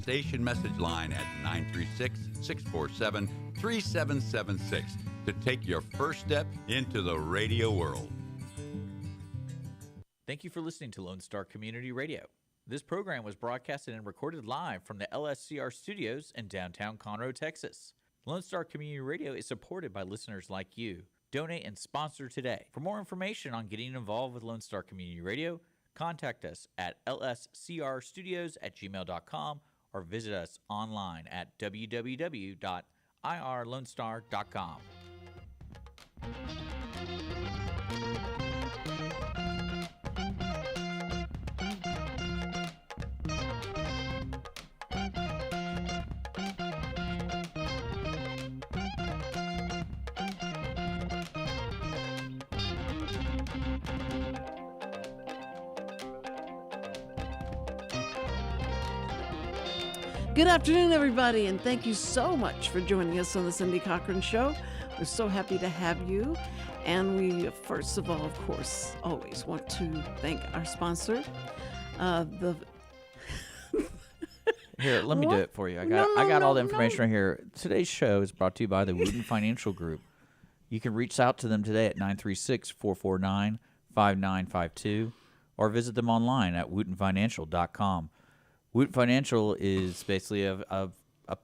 station message line at 936-647-3776 to take your first step into the radio world. Thank you for listening to Lone Star Community Radio. This program was broadcasted and recorded live from the LSCR studios in downtown Conroe, Texas. Lone Star Community Radio is supported by listeners like you. Donate and sponsor today. For more information on getting involved with Lone Star Community Radio, contact us at lscrstudios@gmail.com or visit us online at www.irlonestar.com. Good afternoon, everybody, and thank you so much for joining us on the Cindy Cochran Show. We're so happy to have you. And we, first of all, of course, always want to thank our sponsor. Here, let me do it for you. I got all the information right here. Today's show is brought to you by the Wootton Financial Group. You can reach out to them today at 936-449-5952 or visit them online at woottonfinancial.com. Wootton Financial is basically a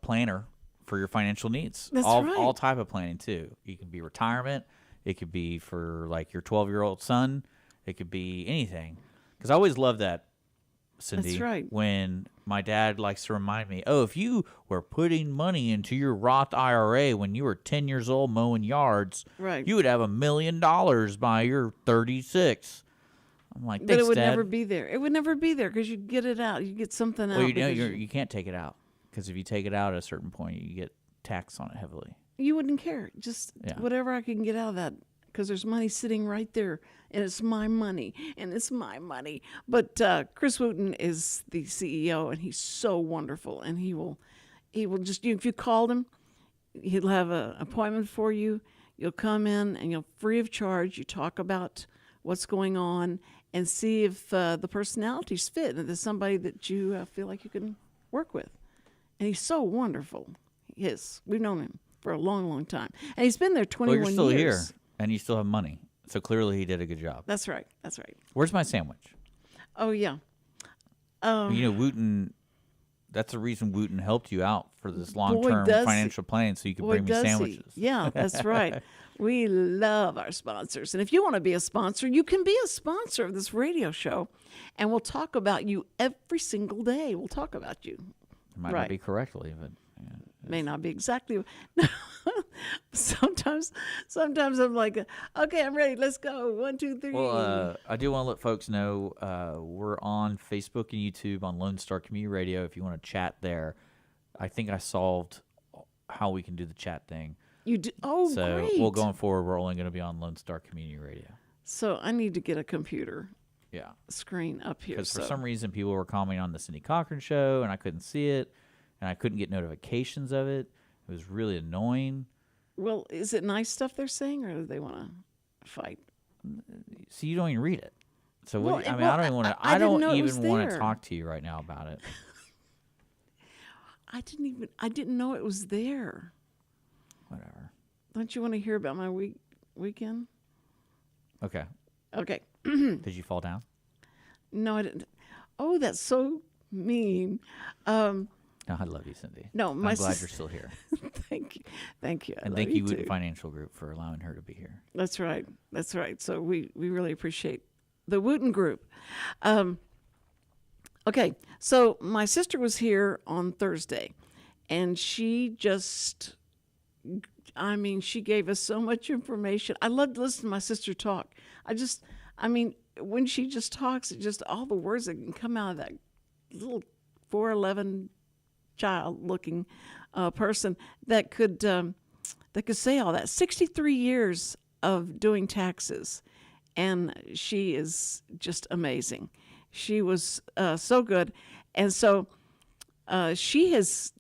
planner for your financial needs. That's right. All type of planning, too. It can be retirement. It could be for, like, your 12-year-old son. It could be anything. Because I always love that, Cindy. That's right. When my dad likes to remind me, if you were putting money into your Roth IRA when you were 10 years old mowing yards, right, you would have $1 million by your 36. I'm like, but it would Dad. never be there. It would never be there because you get it out. You get something out. Well, you can't take it out because if you take it out at a certain point, you get taxed on it heavily. You wouldn't care. Just whatever I can get out of that, because there's money sitting right there, and it's my money, and it's my money. But Chris Wootton is the CEO, and he's so wonderful, and he will just, if you called him, he'll have an appointment for you. You'll come in, and you'll free of charge. You talk about what's going on and see if the personalities fit and there's somebody that you feel like you can work with. And he's so wonderful. He is. We've known him for a long, long time. And he's been there 21 years. Well, you're still here, and you still have money. So clearly he did a good job. That's right. That's right. Where's my sandwich? Oh, yeah. Wootton, that's the reason Wootton helped you out for this long-term financial plan so you could bring me sandwiches. Yeah, that's right. We love our sponsors. And if you want to be a sponsor, you can be a sponsor of this radio show. And we'll talk about you every single day. We'll talk about you. It might not be correctly, but... Yeah, may not be exactly. Sometimes I'm like, okay, I'm ready. Let's go. 1, 2, 3. Well, I do want to let folks know we're on Facebook and YouTube on Lone Star Community Radio. If you want to chat there, I think I solved how we can do the chat thing. You do? Oh, so great. Well, going forward, we're only going to be on Lone Star Community Radio. So I need to get a computer. Yeah. Screen up here. Because for some reason, people were commenting on the Cindy Cochran show, and I couldn't see it. And I couldn't get notifications of it. It was really annoying. Well, is it nice stuff they're saying, or do they want to fight? See, you don't even read it. So well, I don't even want to. I don't even want to talk to you right now about it. I didn't know it was there. Whatever. Don't you want to hear about my weekend? Okay. Okay. Did you fall down? No, I didn't. Oh, that's so mean. No, I love you, Cindy. No, I'm glad you're still here. Thank you. And thank you, Wootton Financial Group, for allowing her to be here. That's right. That's right. So we really appreciate the Wootton Group. Okay, so my sister was here on Thursday, and she just, she gave us so much information. I love to listen to my sister talk. When she just talks, it just all the words that can come out of that little 4'11" child-looking person that could say all that. 63 years of doing taxes, and she is just amazing. She was so good, and so she's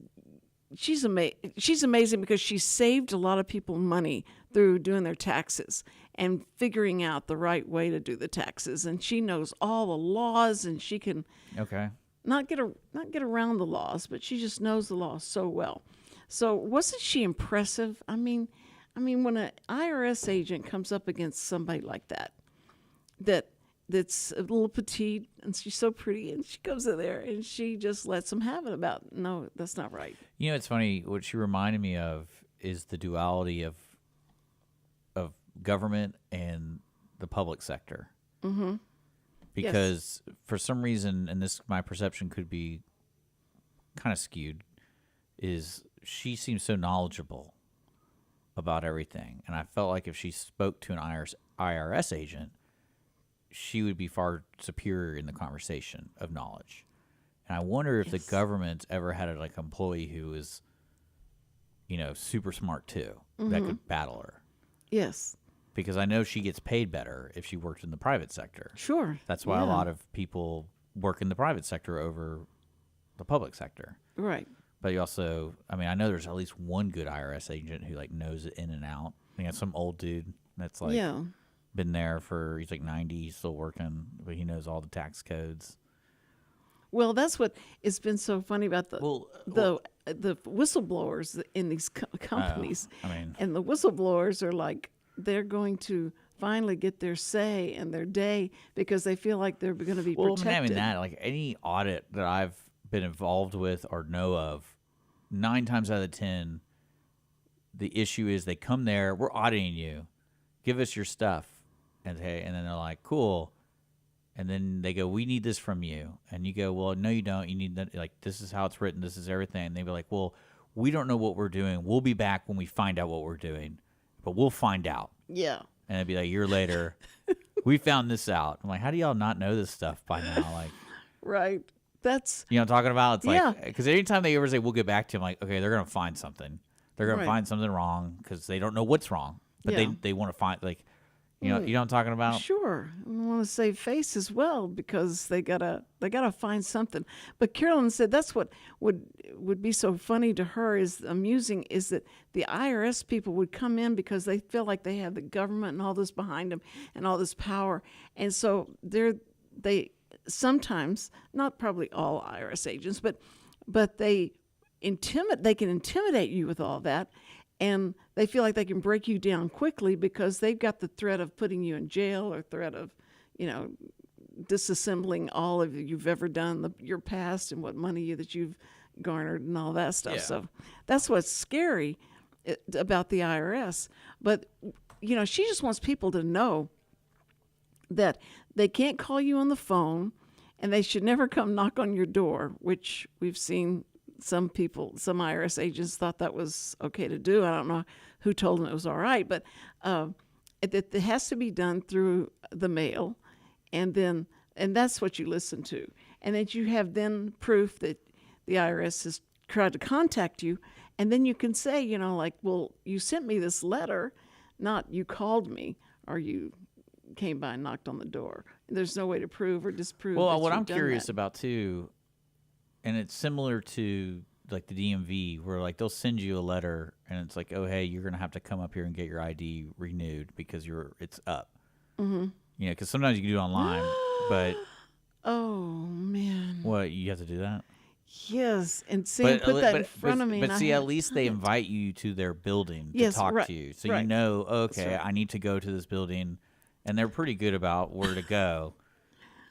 amazing because she saved a lot of people money through doing their taxes and figuring out the right way to do the taxes. And she knows all the laws, and she can. Okay. not get around the laws, but she just knows the law so well. So wasn't she impressive? I mean, when an IRS agent comes up against somebody like that's a little petite and she's so pretty, and she goes in there and she just lets them have it about, no, that's not right. You know, it's funny. What she reminded me of is the duality of government and the public sector. Mm-hmm. Because for some reason, and this my perception could be kind of skewed, is she seems so knowledgeable about everything, and I felt like if she spoke to an IRS agent, she would be far superior in the conversation of knowledge. And I wonder if the government ever had an employee who was, super smart too, that could battle her. Yes. Because I know she gets paid better if she worked in the private sector. Sure. That's why a lot of people work in the private sector over the public sector. Right. But you also, I know there's at least one good IRS agent who knows it in and out. You got some old dude that's been there he's 90, he's still working, but he knows all the tax codes. Well, that's what it's been so funny about the whistleblowers in these companies. And the whistleblowers are they're going to finally get their say and their day because they feel like they're going to be protected. Any audit that I've been involved with or know of, 9 times out of 10, the issue is they come there, we're auditing you, give us your stuff, and then they're like, cool, and then they go, we need this from you, and you go, well, no, you don't. You need that. This is how it's written. This is everything. And they'd be like, well, we don't know what we're doing. We'll be back when we find out what we're doing, but we'll find out. Yeah. And it'd be a year later, we found this out. I'm like, how do y'all not know this stuff by now? Right. That's what I'm talking about. It's because anytime they ever say we'll get back to you, I'm like, okay, they're gonna find something. They're gonna find something wrong because they don't know what's wrong, but they want to find you know what I'm talking about. Sure, I want to save face as well because they gotta find something. But Carolyn said that's what would be so funny to her, is amusing, is that the IRS people would come in because they feel like they have the government and all this behind them and all this power, and so they sometimes, not probably all IRS agents, but they can intimidate you with all that, and they feel like they can break you down quickly because they've got the threat of putting you in jail or threat of, disassembling all of you've ever done, your past and what money that you've garnered and all that stuff. Yeah. So that's what's scary about the IRS. But, she just wants people to know that they can't call you on the phone, and they should never come knock on your door, which we've seen some IRS agents thought that was okay to do. I don't know who told them it was all right, but it has to be done through the mail, and that's what you listen to. And that you have then proof that the IRS has tried to contact you, and then you can say, well, you sent me this letter, not you called me or you came by and knocked on the door. There's no way to prove or disprove. Well, what I'm curious about too, and it's similar to the DMV, where they'll send you a letter and it's oh, hey, you're gonna have to come up here and get your ID renewed because it's up. Mm-hmm. Because sometimes you can do it online, but oh man, what, you have to do that? Yes, and put that in front of me. But see, at least they invite you to their building to talk to you, so okay, I need to go to this building. And they're pretty good about where to go.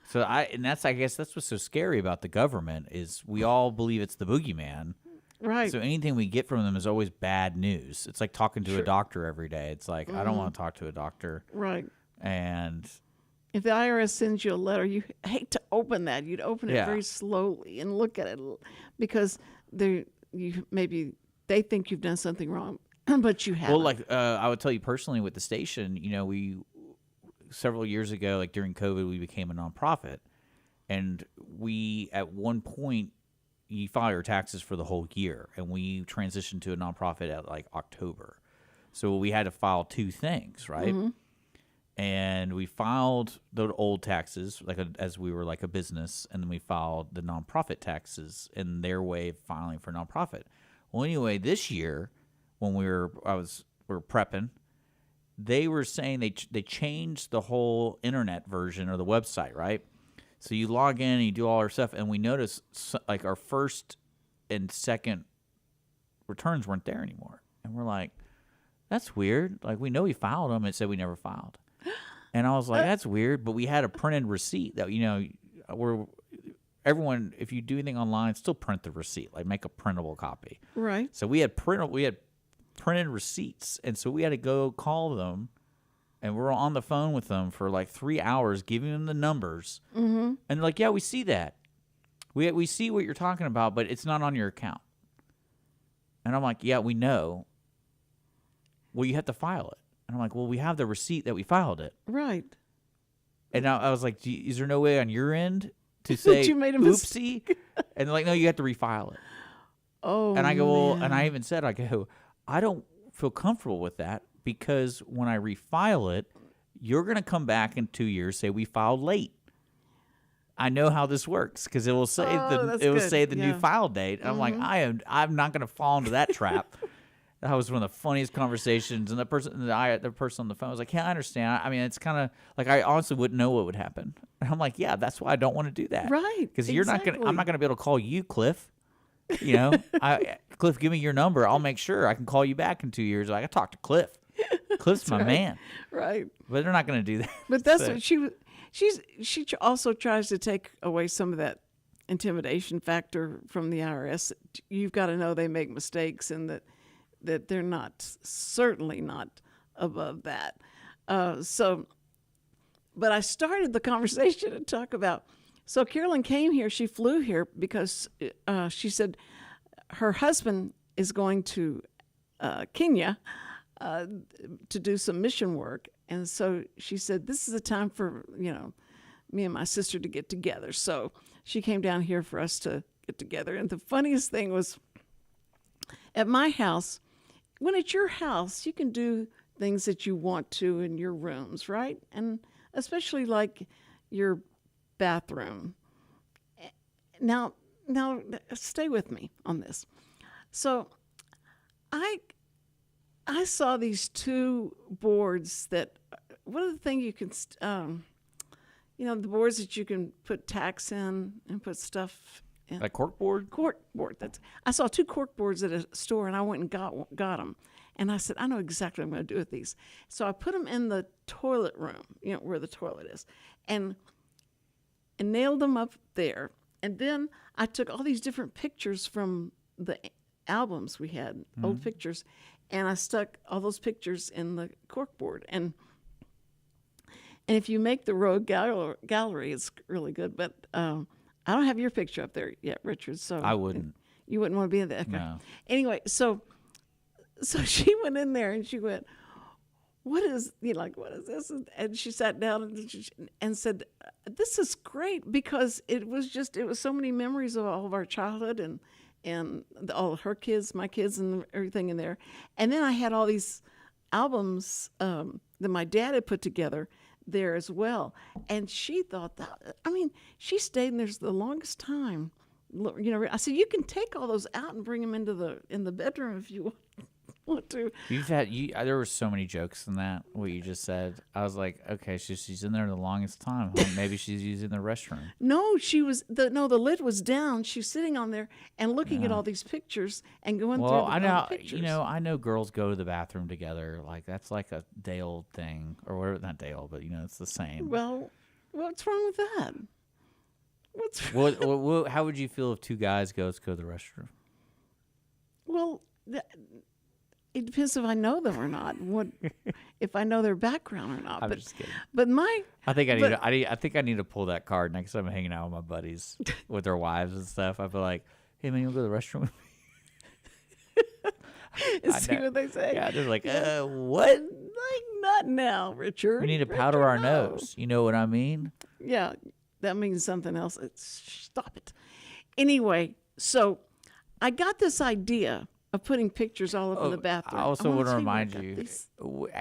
So I guess that's what's so scary about the government, is we all believe it's the boogeyman. Right. So anything we get from them is always bad news. It's like talking to a doctor every day. It's I don't want to talk to a doctor. Right. And if the IRS sends you a letter, you hate to open that. You'd open it very slowly and look at it, because maybe they think you've done something wrong, but you haven't. Well, I would tell you personally with the station, we several years ago, during COVID, we became a nonprofit, and we at one point you file your taxes for the whole year, and we transitioned to a nonprofit at October, so we had to file 2 things, right? Mm-hmm. And we filed the old taxes as we were a business, and then we filed the nonprofit taxes in their way of filing for nonprofit. Well, anyway, this year when we were prepping, they were saying they changed the whole internet version or the website, right? So you log in and you do all our stuff, and we notice like our first and second returns weren't there anymore. And we're like, that's weird. Like, we know we filed them. It said we never filed. And I was like, that's weird. But we had a printed receipt that, everyone, if you do anything online, still print the receipt, like make a printable copy. Right. So we had printed receipts. And so we had to go call them. And we're on the phone with them for like 3 hours, giving them the numbers. Mm-hmm. And they're like, yeah, we see that. We see what you're talking about, but it's not on your account. And I'm like, yeah, we know. Well, you have to file it. And I'm like, well, we have the receipt that we filed it. Right. And I was like, is there no way on your end to say, you made a oopsie? And they're like, no, you have to refile it. Oh, and I go, man. well, and I even said, I don't feel comfortable with that because when I refile it, you're going to come back in 2 years, say we filed late. I know how this works because it will say the new file date. And I'm like, I'm not going to fall into that trap. That was one of the funniest conversations. And the person on the phone was like, yeah, I understand. I mean, it's kind of like I honestly wouldn't know what would happen. And I'm like, yeah, that's why I don't want to do that. Right. Because I'm not going to be able to call you, Cliff. Cliff, give me your number. I'll make sure I can call you back in 2 years. I got to talk to Cliff. Cliff's my man. Right. But they're not going to do that. But that's what she also tries to take away some of that intimidation factor from the IRS. You've got to know they make mistakes and that they're certainly not above that. But I started the conversation to talk about, so Carolyn came here, she flew here because she said her husband is going to Kenya to do some mission work. And so she said, this is a time for, me and my sister to get together. So she came down here for us to get together. And the funniest thing was, at my house, when it's your house, you can do things that you want to in your rooms, right? And especially like your bathroom. Now, stay with me on this. So I saw these two boards that, what are the thing you can, the boards that you can put tacks in and put stuff in. Like corkboard? Corkboard. I saw two corkboards at a store, and I went and got them. And I said, I know exactly what I'm going to do with these. So I put them in the toilet room, where the toilet is, and nailed them up there. And then I took all these different pictures from the albums we had, old pictures, and I stuck all those pictures in the corkboard. And if you make the Rogue Gallery, it's really good. But I don't have your picture up there yet, Richard. So I wouldn't. You wouldn't want to be in there. Okay. No. Anyway, so she went in there and she went, what is this? And she sat down and said, this is great, because it was so many memories of all of our childhood and all of her kids, my kids, and everything in there. And then I had all these albums that my dad had put together there as well. And she thought she stayed in there the longest time. I said, you can take all those out and bring them in the bedroom if you want to. There were so many jokes in that, what you just said. I was like, okay, she's in there the longest time. Maybe she's using the restroom. No, the lid was down. She's sitting on there and looking at all these pictures and going through the pictures. I know girls go to the bathroom together. Like, that's like a day old thing, or whatever. Not day old, but it's the same. Well, what's wrong with that? How would you feel if two guys go to the restroom? Well, it depends if I know them or not. If I know their background or not. I'm just kidding. But I think I need to pull that card next time I'm hanging out with my buddies with their wives and stuff. I'd be like, hey man, you want to go to the restroom with me? See what they say. Yeah, they're like, what? Like, not now, Richard. We need to powder our nose. You know what I mean? Yeah, that means something else. Stop it. Anyway, so I got this idea of putting pictures all over the bathroom. I also want to remind you,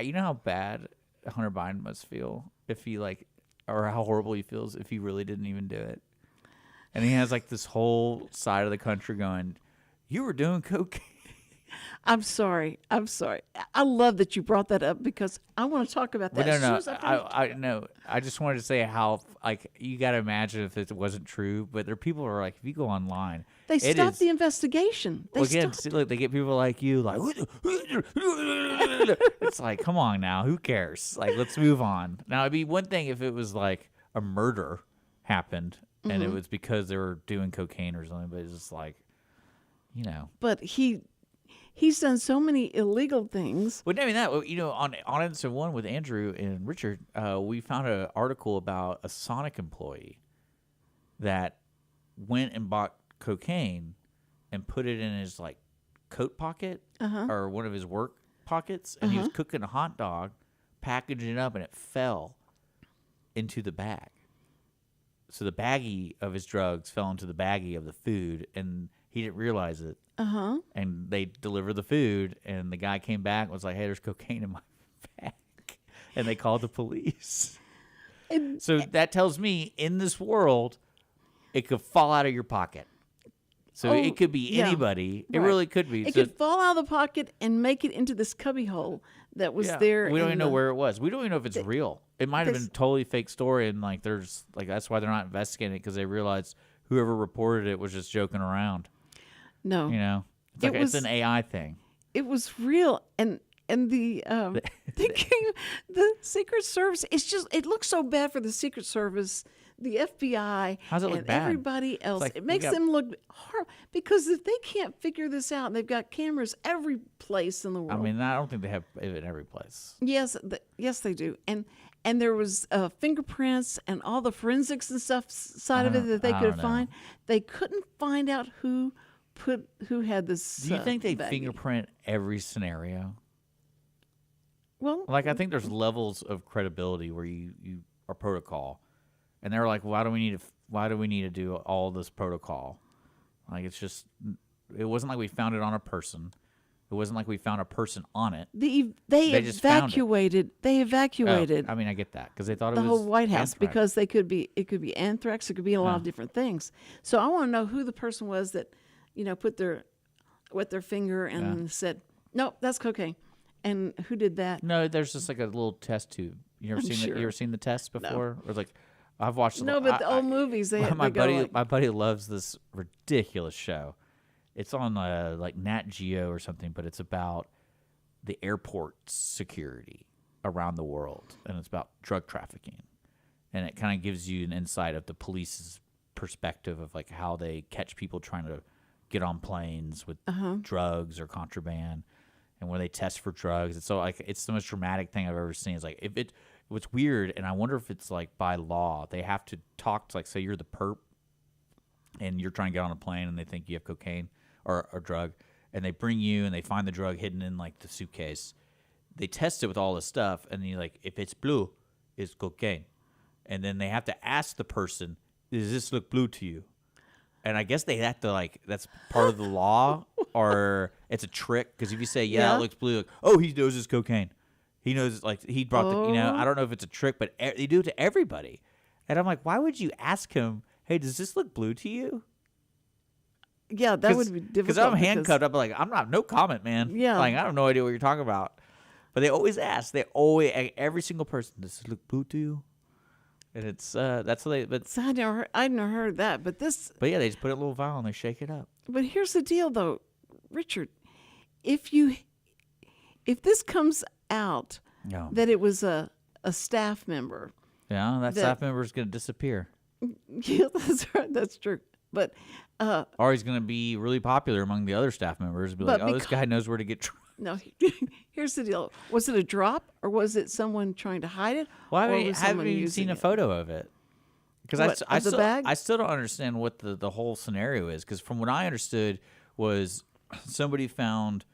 you know how bad Hunter Biden must feel if he or how horrible he feels if he really didn't even do it. And he has this whole side of the country going, you were doing cocaine. I'm sorry. I love that you brought that up because I want to talk about that. But as soon no, as I I no. I just wanted to say how like you got to imagine if it wasn't true. But there are people who are like, if you go online, They it stopped is- the investigation. They Well, again, stopped. see, look, they get people like you, like it's like, come on now, who cares? Like, let's move on. Now, it'd be one thing if it was like a murder happened and it was because they were doing cocaine or something, but it's just like, you know. But he's done so many illegal things. Well, not even that. On Episode 1 with Andrew and Richard, we found an article about a Sonic employee that went and bought cocaine and put it in his like coat pocket or one of his work pockets, and he was cooking a hot dog, packaging it up, and it fell into the bag. So the baggie of his drugs fell into the baggie of the food, and he didn't realize it. And they delivered the food, and the guy came back and was like, "Hey, there's cocaine in my bag," and they called the police. So that tells me in this world, it could fall out of your pocket. So it could be yeah. anybody. It Right. really could be. It So- could fall out of the pocket and make it into this cubby hole that was there. We don't in even know the- where it was. We don't even know if it's real. It might have been this- a totally fake story, and like there's like that's why they're not investigating it because they realized whoever reported it was just joking around. No, You know, it's like it's was- an AI thing. it was real, and the the Secret Service. It looks so bad for the Secret Service, the FBI, How's it look and bad? everybody else. like it we makes got- them look horrible because if they can't figure this out, and they've got cameras every place in the world. I mean, I don't think they have it in every place. Yes, yes, they do, and there was fingerprints and all the forensics and stuff side of it that they I could don't know. find. They couldn't find out who had this. Do you think they baggie. fingerprint every scenario? Well, Like, I think there's levels of credibility where you are protocol, and they're like, why do we need to do all this protocol? Like, it's just, it wasn't like we found it on a person. It wasn't like we found a person on it. they just found it. evacuated. They evacuated I mean, I get that because they thought the it was whole White House anthrax. because it could be anthrax. It could be a lot of different things. So I want to know who the person was that, wet their finger and said, "Nope, that's cocaine," and who did that? No, there's just like a little test tube. You ever seen sure. you ever seen the test before? Or it's like I've watched. No, but the old movies they my go buddy, like, my buddy loves this ridiculous show. It's on like Nat Geo or something, but it's about the airport security around the world, and it's about drug trafficking, and it kind of gives you an insight of the police's perspective of like how they catch people trying to get on planes with drugs or contraband, and where they test for drugs. It's so like it's the most dramatic thing I've ever seen. It's like if it's weird, and I wonder if it's like by law they have to talk to, like, say you're the perp and you're trying to get on a plane and they think you have cocaine or drug, and they bring you and they find the drug hidden in like the suitcase. They test it with all this stuff, and you're like, if it's blue, it's cocaine. And then they have to ask the person, does this look blue to you? And I guess they have to, like, that's part of the law, or it's a trick. Because if you say, yeah, it looks blue, like, oh, he knows it's cocaine. He knows, like, he brought I don't know if it's a trick, but they do it to everybody. And I'm like, why would you ask him, hey, does this look blue to you? yeah, that would be difficult Because I'm handcuffed up, like, no comment, man. Yeah. Like, I have no idea what you're talking about. But they always ask. Every single person, does this look blue to you? And it's, that's what they, but So I never heard that, but this. yeah, they just put it in a little vial and they shake it up. But here's the deal, though, Richard. If this comes out No. that it was a staff member, Yeah, that staff member is going to disappear. yeah, that's right, that's true. But Or he's going to be really popular among the other staff members. Be like, But this guy knows where to get no, here's the deal: was it a drop, or was it someone trying to hide it? Well, I or mean, was haven't someone even using seen a it? photo of it. Because What, of the bag? I still don't understand what the whole scenario is. Because from what I understood was somebody found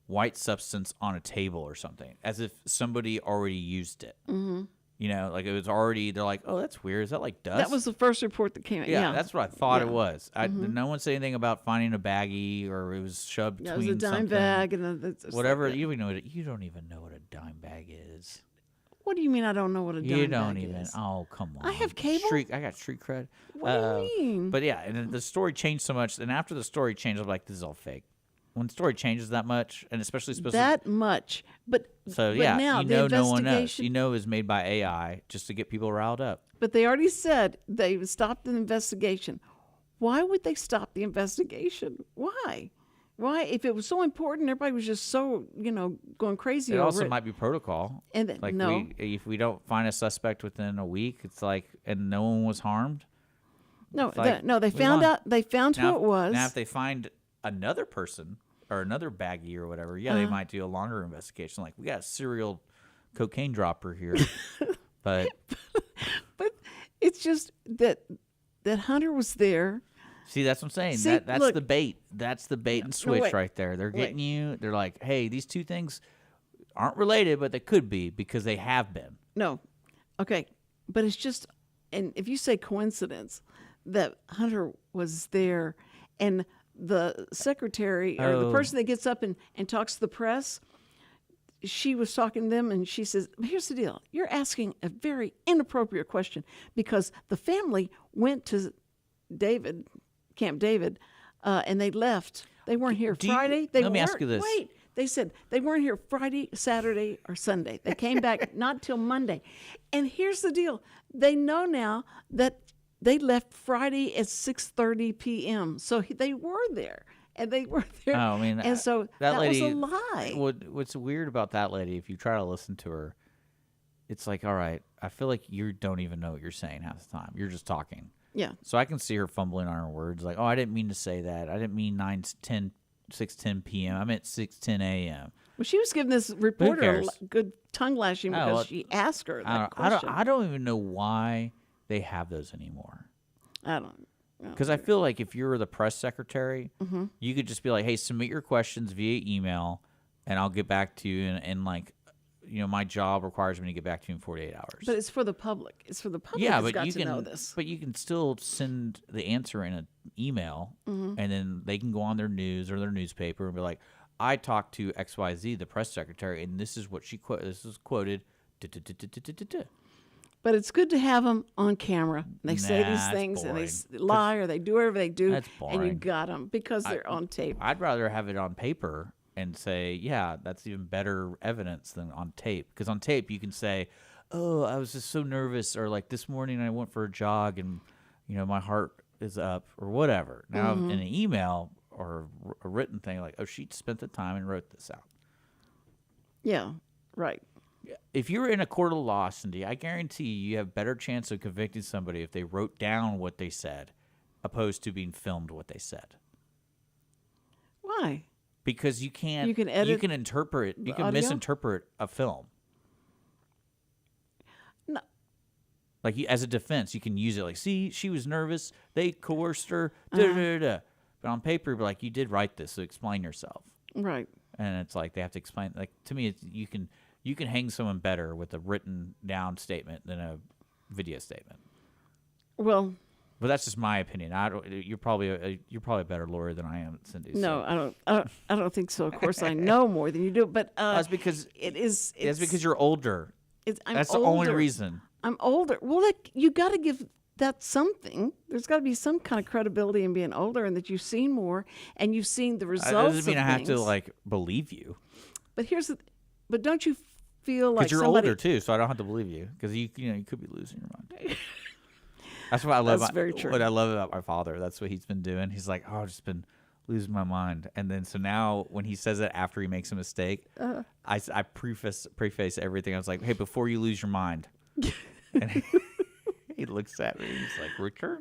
white substance on a table or something, as if somebody already used it. Mm-hmm. You know, like it was already. They're like, oh, that's weird. Is that like dust? That was the first report that came out. Yeah, that's what I thought Yeah. it was. No one said anything about finding a baggie or it was shoved Yeah, it between was a dime something. bag and it's Whatever. like that. You don't even know what a dime bag is. What do you mean? I don't know what a dime You don't bag even. is? Oh, come on. I have cable? I got street cred. What do you mean? But yeah, and then the story changed so much. And after the story changed, I'm like, this is all fake. when the story changes that much, and especially that much. But now you the know no one knows. investigation. You know it was made by AI just to get people riled up. But they already said they stopped the investigation. Why would they stop the investigation? Why? Why? If it was so important, everybody was just so, going crazy It over also it. might be protocol. And then- like no. if we don't find a suspect within a week, it's like, and no one was harmed. No, it's like, they we found won. out. They found who Now, it was. Now, if they find another person or another baggie or whatever, Uh-huh. they might do a longer investigation. Like, we got a serial cocaine dropper here. But but it's just that Hunter was there. see, that's what I'm saying. See, That's look. the bait. That's the bait and switch wait. right there. They're getting Wait. you. They're like, hey, these two things aren't related, but they could be because they have been. No, okay, but it's just, and if you say coincidence that Hunter was there, and the secretary or the Oh. person that gets up and talks to the press, she was talking to them, and she says, "Here's the deal: you're asking a very inappropriate question because the family went to Camp David, and they left. They weren't here Do you- Friday. They let me ask weren't- you this. Wait, they said they weren't here Friday, Saturday, or Sunday. They came back not till Monday. And here's the deal: they know now that they left Friday at 6:30 p.m. So they were there, and they were there. Oh, I mean, and so that lady, was a lie. What's weird about that lady, if you try to listen to her, it's like, all right, I feel like you don't even know what you're saying half the time. You're just talking. Yeah. So I can see her fumbling on her words, like, oh, I didn't mean to say that. I didn't mean 6:10 p.m. I meant 6:10 a.m. Well, she was giving this reporter a cares? good tongue lashing because well, she asked her I that don't, I don't, question. I don't even know why they have those anymore. I don't know. Because I feel like if you're the press secretary, Mm-hmm. you could just be like, hey, submit your questions via email, and I'll get back to you. And like, my job requires me to get back to you in 48 hours. But it's for the public. It's for the public yeah, that's but got you to can, know this. but you can still send the answer in an email, Mm-hmm. and then they can go on their news or their newspaper and be like, I talked to XYZ, the press secretary, and this is what she quoted. This is quoted. But it's good to have them on camera. They say Nah, these it's things and they boring. lie or they do whatever they do, That's and you boring. got them because they're on tape. I'd rather have it on paper and say, yeah, that's even better evidence than on tape. Because on tape, you can say, oh, I was just so nervous, or like this morning I went for a jog and, my heart is up, or whatever. Now, in an email or a written thing, like, oh, she spent the time and wrote this out. Yeah, right. If you're in a court of law, Cindy, I guarantee you have better chance of convicting somebody if they wrote down what they said, opposed to being filmed what they said. Why? Because you can't. You can edit You can interpret. You the can audio? misinterpret a film. No. Like as a defense, you can use it. Like, see, she was nervous. They coerced her. But on paper, you're like, you did write this, so explain yourself. Right. And it's like they have to explain. Like to me, you can hang someone better with a written down statement than a video statement. Well, But that's just my opinion. You're probably a better lawyer than I am, Cindy. no, so. I don't think so. Of course, I know more than you do, but That's because it's because you're older. I'm That's older. the only reason. I'm older. Well, you got to give that something. There's got to be some kind of credibility in being older, and that you've seen more and you've seen the results. That doesn't mean of I have to things. like believe you. But but don't you feel like Because you're somebody, older too, so I don't have to believe you. Because you could be losing your mind. That's what I love. That's very true. What I love about my father. That's what he's been doing. He's like, oh, I've just been losing my mind. And then so now when he says it after he makes a mistake, I preface everything. I was like, hey, before you lose your mind. And he looks at me. He's like, Richard,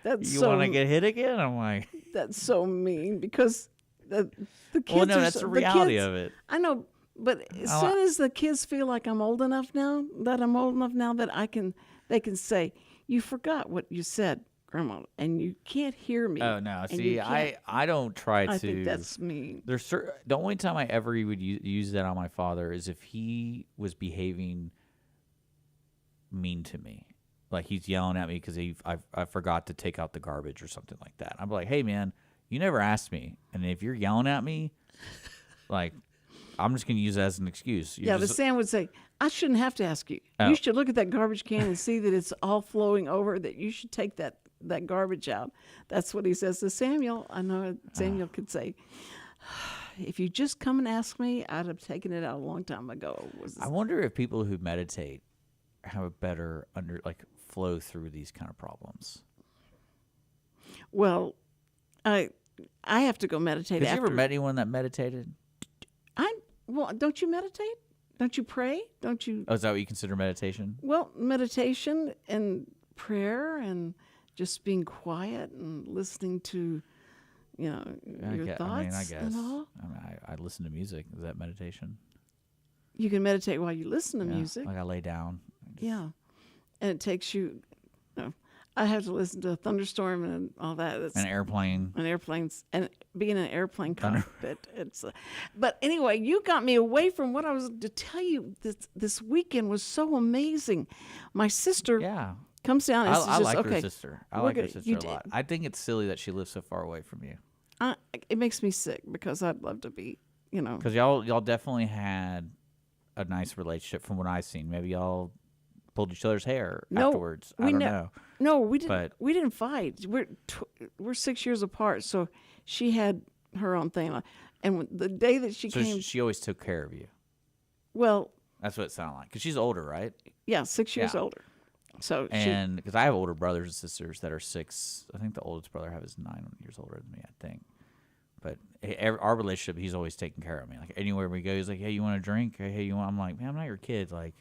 That's you so want to get hit again? I'm like, that's so mean because the kids. well, no, are that's so, the reality kids, of it. I know, but as soon as the kids feel like I'm old enough now, that they can say, you forgot what you said, Grandma, and you can't hear me. Oh no! and See, you can't- I don't try to. I think that's mean. There's the only time I ever would use that on my father is if he was behaving mean to me, like he's yelling at me because I forgot to take out the garbage or something like that. I'm like, hey man, you never asked me, and if you're yelling at me, like I'm just gonna use that as an excuse. Yeah, but Sam would say, I shouldn't have to ask you. Oh. You should look at that garbage can and see that it's all flowing over, that you should take that garbage out. That's what he says to Samuel. I know Samuel could say, If you just come and ask me, I'd have taken it out a long time ago. I wonder if people who meditate have a better flow through these kind of problems. Well, I have to go meditate. Have you ever met anyone that meditated? Well, don't you meditate? Don't you pray? Don't you? Oh, is that what you consider meditation? Well, meditation and prayer and just being quiet and listening to, your thoughts. I guess. And all. I listen to music. Is that meditation? You can meditate while you listen to Yeah, music. Like I lay down. Yeah, and it takes you. I have to listen to a thunderstorm and all that. It's An airplane. an airplane's and being in an airplane cockpit. But anyway, you got me away from what I was to tell you. This weekend was so amazing. My sister comes down and I says, like "Okay, her sister. I like her sister you a lot. I think it's silly that she lives so far away from you. It makes me sick because I'd love to be, Because y'all definitely had a nice relationship from what I've seen. Maybe y'all pulled each other's hair afterwards. I don't know. No, we didn't. We didn't fight. We're 6 years apart, so she had her own thing. And the day that she came, she always took care of you. Well, that's what it sounded like. Because she's older, right? Yeah, 6 years older. So because I have older brothers and sisters that are 6. I think the oldest brother I have is 9 years older than me, I think. But our relationship, he's always taking care of me. Like anywhere we go, he's like, "Hey, you want a drink? Hey, you want?" I'm like, "Man, I'm not your kid." Like,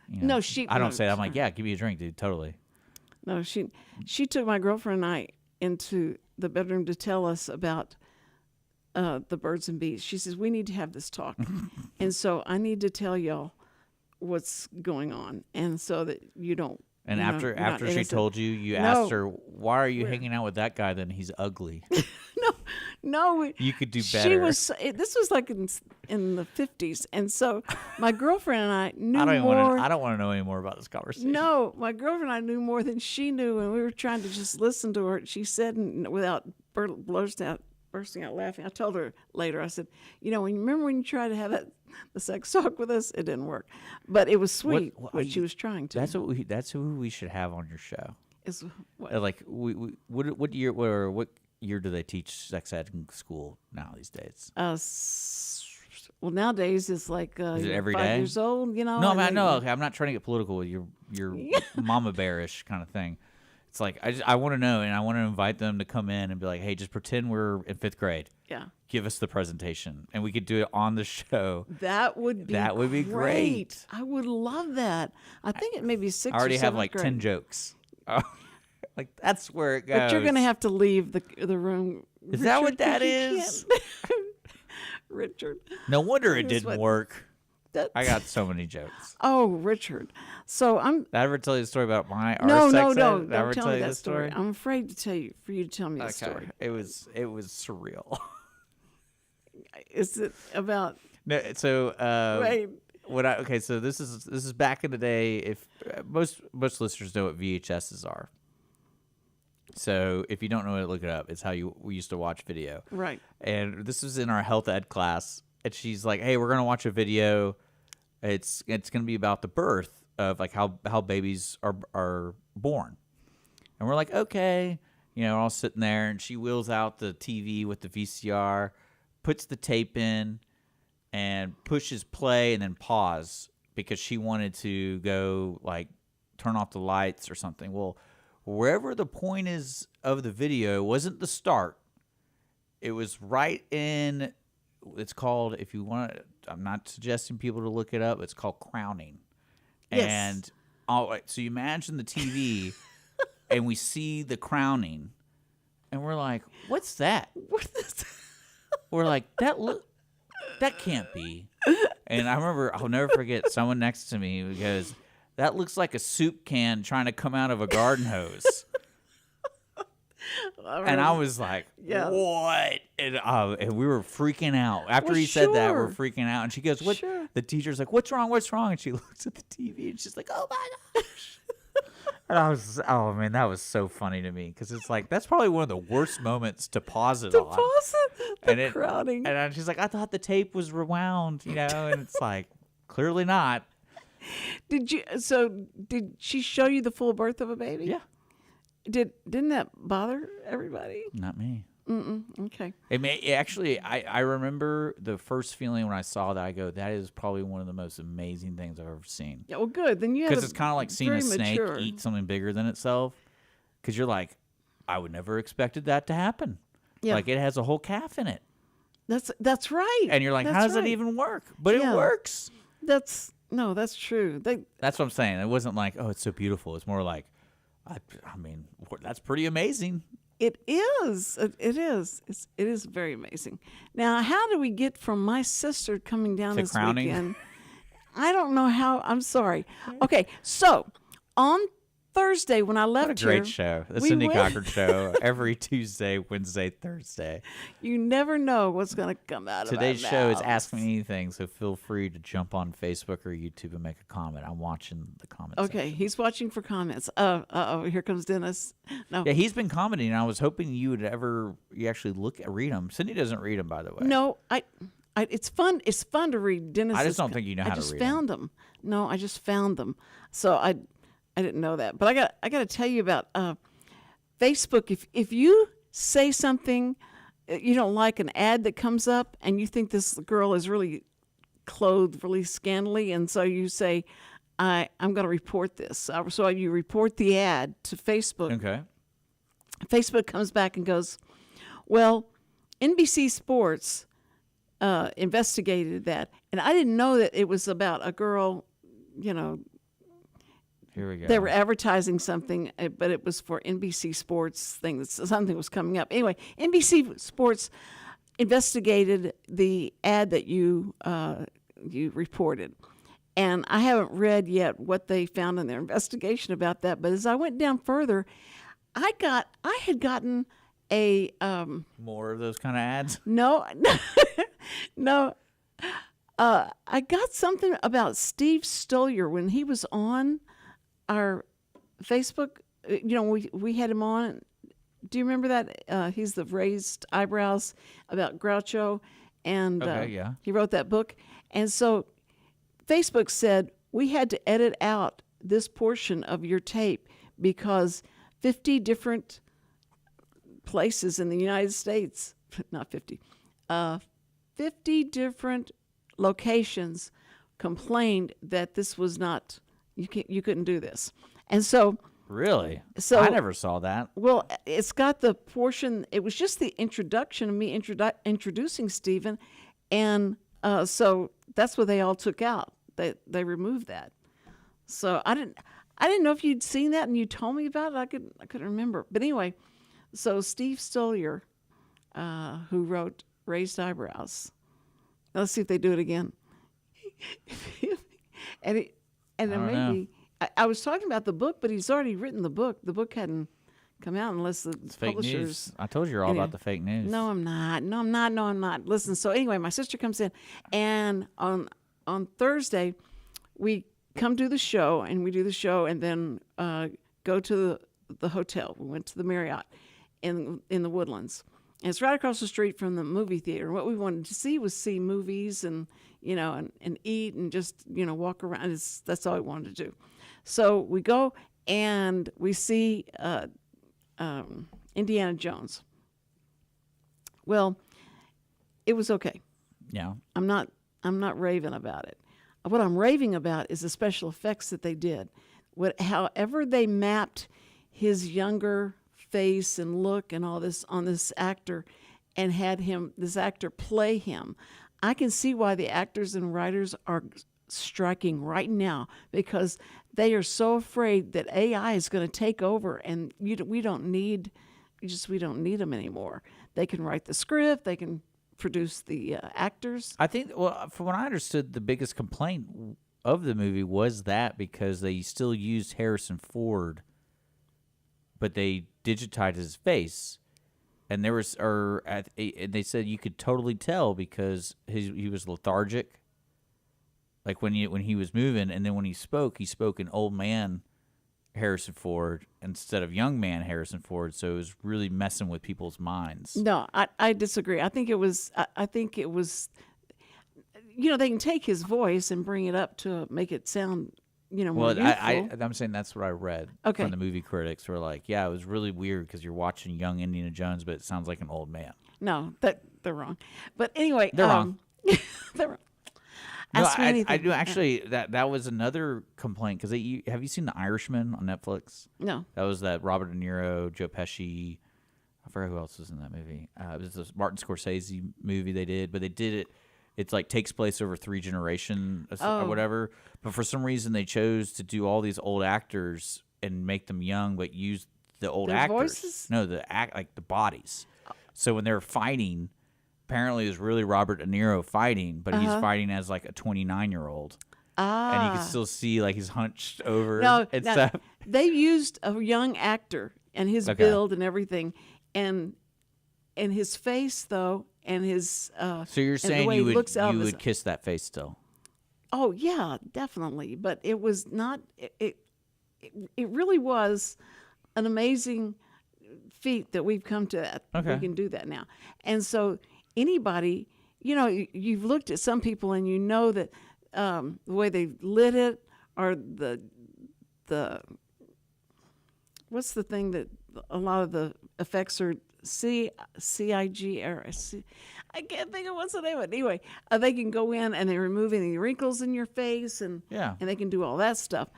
no, she. I don't say that. I'm like, "Yeah, give me a drink, dude. Totally." No, she took my girlfriend and I into the bedroom to tell us about the birds and bees. She says, "We need to have this talk," and so I need to tell y'all what's going on, and so that you don't. And after she told you, you asked her, "Why are you hanging out with that guy? Then he's ugly." No, you could do better. This was like in the 50s, and so my girlfriend and I knew more. I don't want to know any more about this conversation. No, my girlfriend and I knew more than she knew, and we were trying to just listen to her. She said, without bursting out laughing, I told her later. I said, remember when you tried to have the sex talk with us? It didn't work, but it was sweet what she was trying to. That's who we should have on your show. Is what? Like what year do they teach sex ed in school now these days? Well, nowadays it's like is it every 5 day? years old. No, I mean, I know. Okay, I'm not trying to get political with your mama bearish kind of thing. It's like I want to know, and I want to invite them to come in and be like, "Hey, just pretend we're in 5th grade. Yeah, give us the presentation, and we could do it on the show." That would be great. I would love that. I think it may be 6th. I already or 7th have like grade. 10 jokes. Like that's where it goes. But you're gonna have to leave the room. Is that what that is? Richard. No wonder it didn't work. I got so many jokes. Oh, Richard. So Did I ever tell you the story about our no, sex ed? Don't ever tell me you that story. I'm afraid to tell you for you to tell me the story. It was surreal. Is it about? No, so right. So this is back in the day. If most listeners know what VHSs are. So if you don't know it, look it up. It's how we used to watch video. Right. And this was in our health ed class, and she's like, "Hey, we're gonna watch a video. It's gonna be about the birth of like how babies are born." And we're like, "Okay." We're all sitting there, and she wheels out the TV with the VCR, puts the tape in, and pushes play and then pause because she wanted to go like turn off the lights or something. Well, wherever the point is of the video wasn't the start. It was right in, it's called, if you want to, I'm not suggesting people to look it up, it's called crowning. Yes. And so you imagine the TV and we see the crowning and we're like, "What's that?" We're like, that can't be. And I remember, I'll never forget, someone next to me goes, "That looks like a soup can trying to come out of a garden hose." And I was like, "What?" And we were freaking out. After he said that, we're freaking out. And she goes, "What?" Sure. The teacher's like, "What's wrong? What's wrong?" And she looks at the TV and she's like, "Oh my gosh." And I was, oh man, that was so funny to me because it's like that's probably one of the worst moments to pause it on. The crowning. And she's like, "I thought the tape was rewound, and it's like clearly not. Did she show you the full birth of a baby? Yeah. Didn't that bother everybody? Not me. Okay. I remember the first feeling when I saw that. I go, that is probably one of the most amazing things I've ever seen. Yeah, well, good. Then you had Because it's kind of like seeing a snake mature. eat something bigger than itself. Because you're like, I would never expected that to happen. Yeah. Like it has a whole calf in it. That's right. And you're like, That's how does right. that even work? But Yeah. it works. That's true. That's what I'm saying. It wasn't like, oh, it's so beautiful. It's more like, I mean, that's pretty amazing. It is. It is. It is very amazing. Now, how do we get from my sister coming down To this crowning? weekend? I don't know how. I'm sorry. Okay, so on Thursday when I left What a great here, show. The we Cindy went- Cochran Show every Tuesday, Wednesday, Thursday. You never know what's going to come out Today's of our show is mouths. Ask Me Anything, so feel free to jump on Facebook or YouTube and make a comment. I'm watching the comments. Okay, he's watching for comments. Here comes Dennis. No, Yeah, he's been commenting. And I was hoping you would actually read them. Cindy doesn't read them, by the way. no, it's fun. It's fun to read Dennis. I just don't think you know how to I just read 'em. found them. No, I just found them. So I didn't know that. But I got to tell you about Facebook. If you say something you don't like, an ad that comes up, and you think this girl is really clothed really scantily, and so you say, I'm going to report this. So you report the ad to Facebook. Okay. Facebook comes back and goes, well, NBC Sports investigated that. And I didn't know that it was about a girl, Here we go. they were advertising something, but it was for NBC Sports thing. Something was coming up. Anyway, NBC Sports investigated the ad that you reported. And I haven't read yet what they found in their investigation about that. But as I went down further, I had gotten a More of those kind of ads? no. I got something about Steve Stoliar when he was on our Facebook. We had him on. Do you remember that? He's the raised eyebrows about Groucho, and Okay, yeah. he wrote that book. And so Facebook said we had to edit out this portion of your tape because 50 different places in the United States, not 50, 50 different locations complained that this was not, you couldn't do this. And so, Really? So- I never saw that. well, it's got the portion, it was just the introduction of me introducing Stephen. And so that's what they all took out. They removed that. So I didn't know if you'd seen that and you told me about it. I couldn't remember. But anyway, so Steve Stoliar, who wrote Raised Eyebrows. Let's see if they do it again. and it don't know. made me. I was talking about the book, but he's already written the book. The book hadn't come out unless the It's fake publishers. news. I told you all Anyway. about the fake news. No, I'm not. No, I'm not. Listen, so anyway, my sister comes in, and on Thursday, we come do the show, and we do the show, and then go to the hotel. We went to the Marriott in the Woodlands. And it's right across the street from the movie theater. What we wanted to see was see movies and eat and just walk around. That's all we wanted to do. So we go and we see Indiana Jones. Well, it was okay. Yeah. I'm not raving about it. What I'm raving about is the special effects that they did. However they mapped his younger face and look and all this on this actor and had this actor play him. I can see why the actors and writers are striking right now, because they are so afraid that AI is going to take over, and we don't need them anymore. They can write the script, they can produce the actors. I think, well, from what I understood, the biggest complaint of the movie was that because they still used Harrison Ford, but they digitized his face. And there was, they said you could totally tell because he was lethargic, like when he was moving, and then when he spoke in old man Harrison Ford instead of young man Harrison Ford. So it was really messing with people's minds. No, I disagree. I think it was. They can take his voice and bring it up to make it sound more youthful. I'm saying that's what I read Okay. from the movie critics. Were like, yeah, it was really weird because you're watching young Indiana Jones, but it sounds like an old man. No, they're wrong. But anyway, They're wrong. They're wrong. No, Ask me I anything. do actually. That was another complaint because have you seen The Irishman on Netflix? No. That was that Robert De Niro, Joe Pesci. I forgot who else was in that movie. It was this Martin Scorsese movie they did, but they did it. It's like takes place over 3 generations or whatever. But for some reason, they chose to do all these old actors and make them young, but use the old Their actors. voices? No, like the bodies. So when they're fighting, apparently it was really Robert De Niro fighting, but he's fighting as like a 29-year-old. And you can still see like he's hunched over and stuff. They used a young actor and his build and everything, and his face though, and his so you're saying you would kiss that face still? Oh yeah, definitely. But it was not. It really was an amazing feat that we've come to that we can do that now. And so anybody, you've looked at some people and you know that the way they lit it, or the what's the thing that a lot of the effects are CIG or I can't think of what's the name of it. Anyway, they can go in and they remove any wrinkles in your face and they can do all that stuff.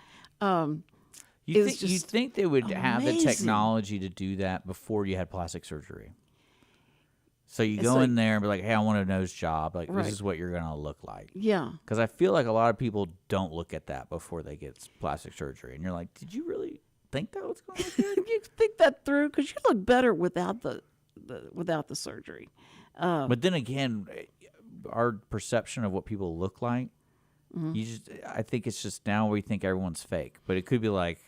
You think they would have the technology to do that before you had plastic surgery? So you go in there and be like, hey, I want a nose job. Like, this is what you're going to look like. Yeah. Because I feel like a lot of people don't look at that before they get plastic surgery. And you're like, did you really think that was going to look good? You think that through? Because you look better without the surgery. But then again, our perception of what people look like, I think it's just now we think everyone's fake. But it could be like,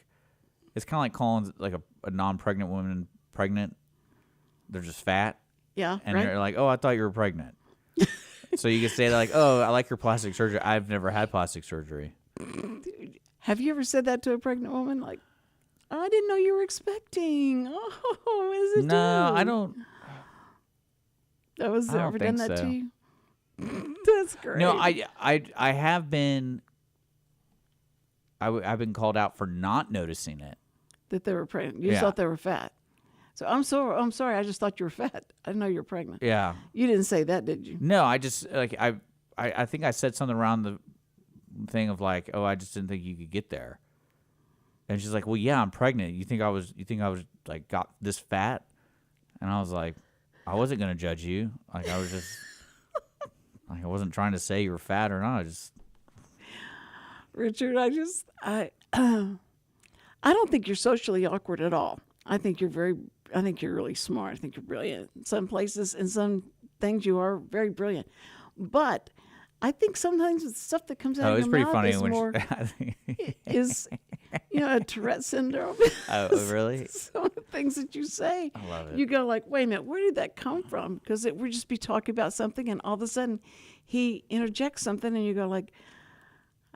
it's kind of like calling like a non-pregnant woman pregnant. They're just fat. Yeah, and they're like, oh, I thought you were pregnant. So you can say like, oh, I like your plastic surgery. I've never had plastic surgery. Have you ever said that to a pregnant woman? Like, oh, I didn't know you were expecting. Oh, is it? No, I don't. That was I don't ever think done that so. to you? That's great. No, I have been. I've been called out for not noticing it. That they were pregnant. You thought they were fat. So I'm sorry. I just thought you were fat. I didn't know you were pregnant. Yeah. You didn't say that, did you? No, I just like I think I said something around the thing of like, oh, I just didn't think you could get there. And she's like, well, yeah, I'm pregnant. You think I was like got this fat? And I was like, I wasn't gonna judge you. Like I was just like I wasn't trying to say you were fat or not. Richard, I don't think you're socially awkward at all. I think you're really smart. I think you're brilliant. In some places, in some things, you are very brilliant. But I think sometimes the stuff that comes out of your mouth is more is a Tourette syndrome. Oh, really? Some of the things that you say, I love it. You go like, wait a minute, where did that come from? Because we'd just be talking about something, and all of a sudden, he interjects something, and you go like,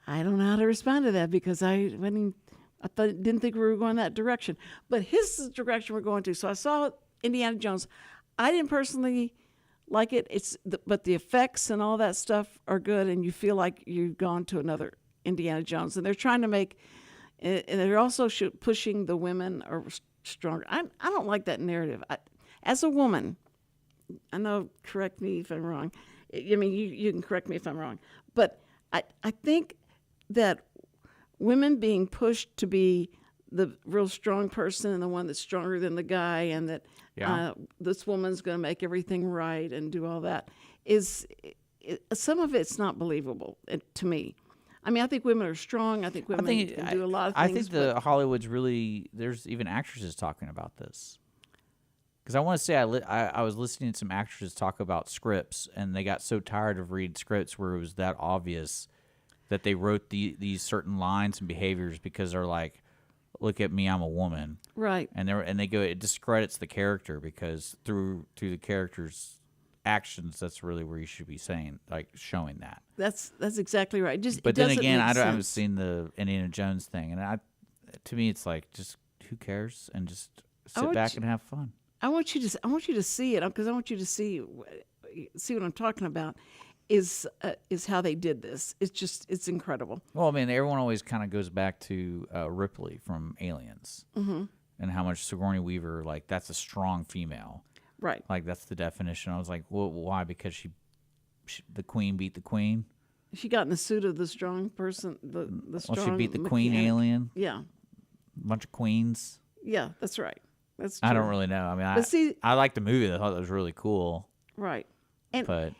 I don't know how to respond to that because didn't think we were going that direction. But his is the direction we're going to. So I saw Indiana Jones. I didn't personally like it. But the effects and all that stuff are good, and you feel like you've gone to another Indiana Jones. And they're trying to make, and they're also pushing the women are stronger. I don't like that narrative. As a woman, I know, correct me if I'm wrong. I mean, you can correct me if I'm wrong. But I think that women being pushed to be the real strong person and the one that's stronger than the guy, and that this woman's going to make everything right and do all that some of it's not believable to me. I mean, I think women are strong. I think women can do a lot of things. I think the Hollywood's really, there's even actresses talking about this. Because I want to say I was listening to some actresses talk about scripts, and they got so tired of reading scripts where it was that obvious that they wrote these certain lines and behaviors because they're like, look at me, I'm a woman. Right. And they go, it discredits the character because through the character's actions, that's really where you should be saying, like, showing that. That's exactly right. But then again, I haven't seen the Indiana Jones thing, and to me, it's like, just who cares, and just sit back and have fun. I want you to see it because I want you to see what I'm talking about. is how they did this. It's incredible. Well, I mean, everyone always kind of goes back to Ripley from Aliens, and how much Sigourney Weaver, like, that's a strong female. Right. Like, that's the definition. I was like, well, why? Because she the queen beat the queen? She got in the suit of the strong person, the strong. Well, she beat the queen mechanic. alien? Yeah. A bunch of queens? Yeah, that's right. That's true. I don't really know. I mean, I liked the movie. I thought it was really cool. Right. And But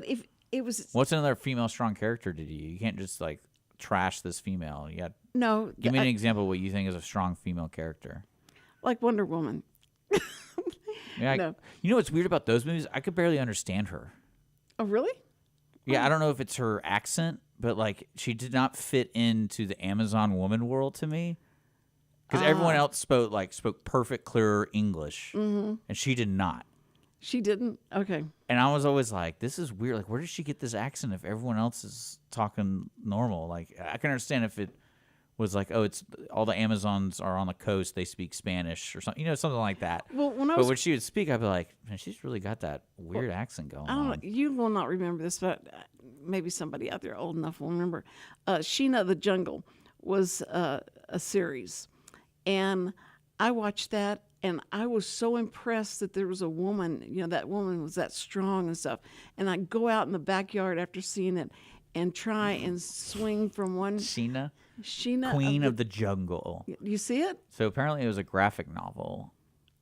if it was what's another female strong character to you? You can't just, like, trash this female. You got no. Give me an example of what you think is a strong female character. Like Wonder Woman. Yeah, No. You know what's weird about those movies? I could barely understand her. Oh, really? Yeah, I don't know if it's her accent, but, like, she did not fit into the Amazon woman world to me. Because everyone else spoke perfect, clear English, and she did not. She didn't? Okay. And I was always like, this is weird. Like, where did she get this accent if everyone else is talking normal? Like, I can understand if it was like, oh, it's all the Amazons are on the coast, they speak Spanish or something, something like that. Well, but when she would speak, I'd be like, man, she's really got that weird accent going I don't know. on. You will not remember this, but maybe somebody out there old enough will remember. Sheena the Jungle was a series. And I watched that, and I was so impressed that there was a woman, that woman was that strong and stuff. And I'd go out in the backyard after seeing it and try and swing from one. Sheena, Queen of the Jungle. You see it? So apparently it was a graphic novel,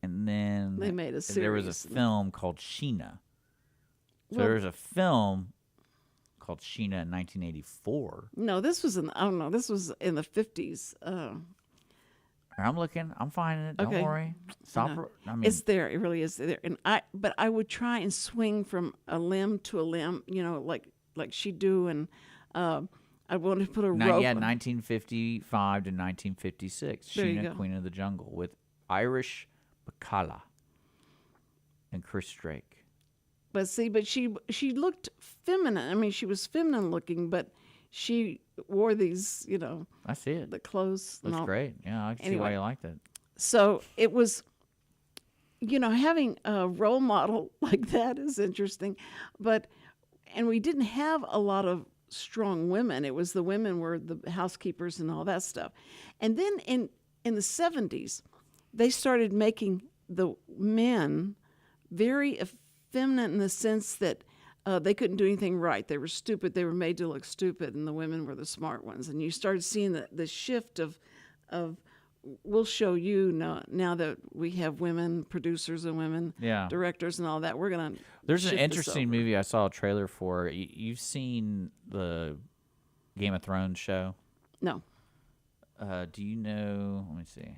and then They made a there was a series. film called Sheena. So Well- there was a film called Sheena in 1984. No, this was this was in the 50s. I'm looking. I'm finding it. Don't Okay. worry. Stop. No. I mean, It's there. It really is there. And but I would try and swing from a limb to a limb, like she do, and I wanted to put a rope. 1955 to 1956. There you Sheena, go. Queen of the Jungle, with Irish Bacala and Chris Drake. But she looked feminine. I mean, she was feminine looking, but she wore these, I see it. the clothes. and Looks all. great. Yeah, I can see why Anyway. you liked it. So it was, having a role model like that is interesting, and we didn't have a lot of strong women. It was the women were the housekeepers and all that stuff. And then in the 70s, they started making the men very effeminate in the sense that they couldn't do anything right. They were stupid. They were made to look stupid, and the women were the smart ones. And you started seeing the shift of we'll show you now that we have women producers and women Yeah. directors and all that. We're gonna. There's an shift this interesting over. movie I saw a trailer for. You've seen the Game of Thrones show? No. Do you know? Let me see.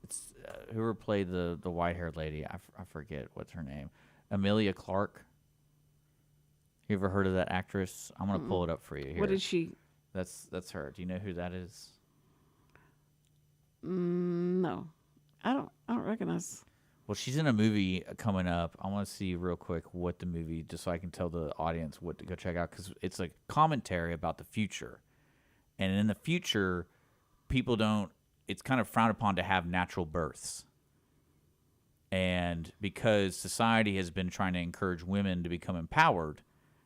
It's whoever played the white-haired lady. I forget what's her name. Emilia Clarke. You ever heard of that actress? I'm gonna pull it up for you here. What is she? That's her. Do you know who that is? No, I don't recognize. Well, she's in a movie coming up. I want to see real quick what the movie, just so I can tell the audience what to go check out, because it's a commentary about the future. And in the future, people don't, it's kind of frowned upon to have natural births. And because society has been trying to encourage women to become empowered,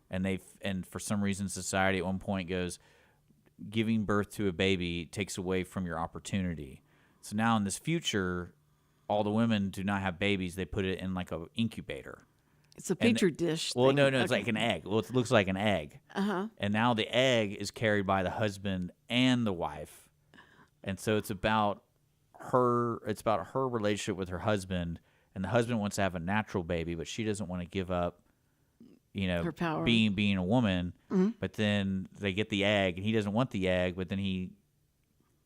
and for some reason society at one point goes, giving birth to a baby takes away from your opportunity. So now in this future, all the women do not have babies. They put it in like a incubator. It's a petri dish. Well, thing. no, it's Okay. like an egg. Well, it looks like an egg. Uh-huh. And now the egg is carried by the husband and the wife. And so it's about her relationship with her husband, and the husband wants to have a natural baby, but she doesn't want to give up, Her power. being a woman. But then they get the egg, and he doesn't want the egg, but then he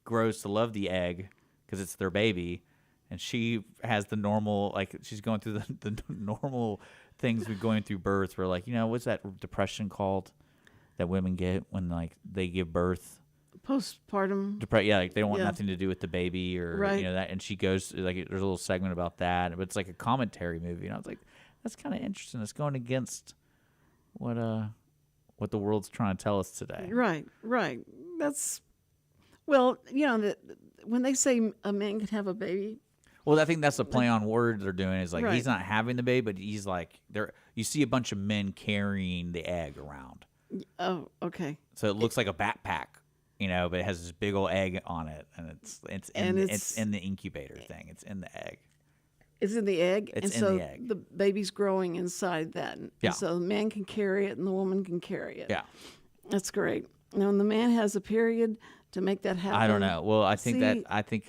grows to love the egg because it's their baby. And she has the normal, like, she's going through the normal things with going through birth, where, like, what's that depression called that women get when, like, they give birth? Postpartum. Yeah, like they don't want Yeah. nothing to do with the baby, or Right. that. And she goes, like, there's a little segment about that, but it's like a commentary movie. And I was like, that's kind of interesting. It's going against what the world's trying to tell us today. Right. That's when they say a man can have a baby. Well, I think that's the play on words they're doing. Is like Right. he's not having the baby, but he's like there. You see a bunch of men carrying the egg around, Oh, okay. so it looks like a backpack, but it has this big old egg on it, and it's in the incubator thing. It's in the egg. It's in the egg, It's and in so the egg. the baby's growing inside that. Yeah. And so the man can carry it, and the woman can carry it. Yeah. That's great. Now, when the man has a period to make that happen. I don't know. Well, I think See- I think